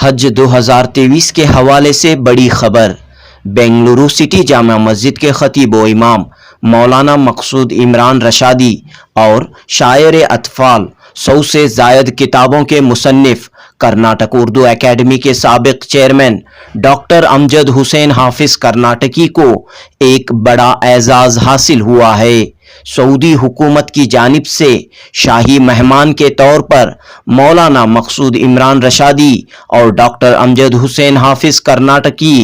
हज 2023 के हवाले से बड़ी खबर। बेंगलुरु सिटी जामा मस्जिद के खतीब व इमाम मौलाना मकसूद इमरान रशादी और शायर अतफाल 100 से जायद किताबों के मुसन्निफ कर्नाटक उर्दू एकेडमी के साबिक चेयरमैन डॉक्टर अमजद हुसैन हाफिज कर्नाटकी को एक बड़ा एजाज हासिल हुआ है। सऊदी हुकूमत की जानिब से शाही मेहमान के तौर पर मौलाना मकसूद इमरान रशादी और डॉक्टर अमजद हुसैन हाफिज कर्नाटकी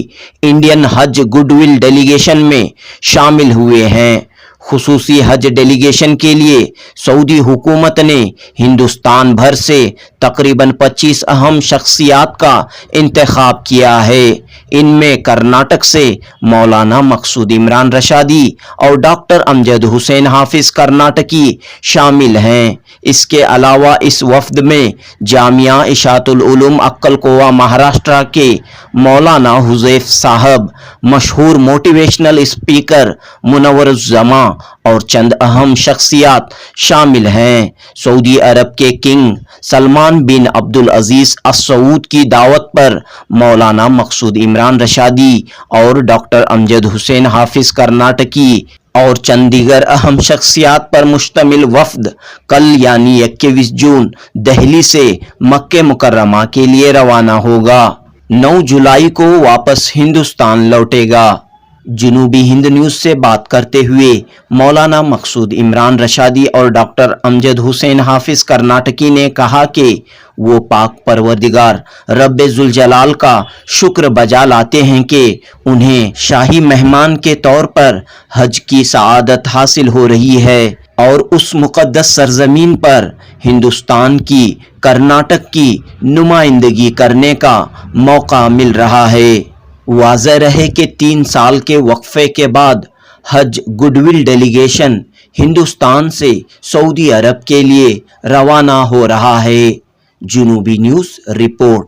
इंडियन हज गुडविल डेलीगेशन में शामिल हुए हैं। खुसूसी हज डेलीगेशन के लिए सऊदी हुकूमत ने हिंदुस्तान भर से तकरीबन 25 अहम शख्सियात का इंतखाब किया है। इनमें कर्नाटक से मौलाना मकसूद इमरान रशादी और डॉक्टर अमजद हुसैन हाफिज कर्नाटकी शामिल हैं। इसके अलावा इस वफ्द में जामिया इशातुल उलूम अक्कलकोवा महाराष्ट्र के मौलाना हुज़ैफ साहब, मशहूर मोटिवेशनल स्पीकर मुनव्वरुज़्ज़मा और चंद अहम शख्सियात शामिल हैं। सऊदी अरब के किंग सलमान बिन अब्दुल अजीज अस सऊद की दावत पर मौलाना मकसूद इमरान रशादी और डॉक्टर अमजद हुसैन हाफिज कर्नाटकी और चंद दीगर अहम शख्सियात पर मुश्तमिल वफ्द कल यानी 21 जून दिल्ली से मक्के मुकर्रमा के लिए रवाना होगा। 9 जुलाई को वापस हिंदुस्तान लौटेगा। जनूबी हिंद न्यूज़ से बात करते हुए मौलाना मकसूद इमरान रशादी और डॉक्टर अमजद हुसैन हाफिज कर्नाटकी ने कहा कि वो पाक परवरदिगार रब्बे जुल जलाल का शुक्र बजा लाते हैं कि उन्हें शाही मेहमान के तौर पर हज की सआदत हासिल हो रही है और उस मुक़द्दस सरजमीन पर हिंदुस्तान की कर्नाटक की नुमाइंदगी करने का मौका मिल रहा है। वाज़ह रहे कि 3 साल के वक्फे के बाद हज गुडविल डेलीगेशन हिंदुस्तान से सऊदी अरब के लिए रवाना हो रहा है। जनूबी न्यूज़ रिपोर्ट।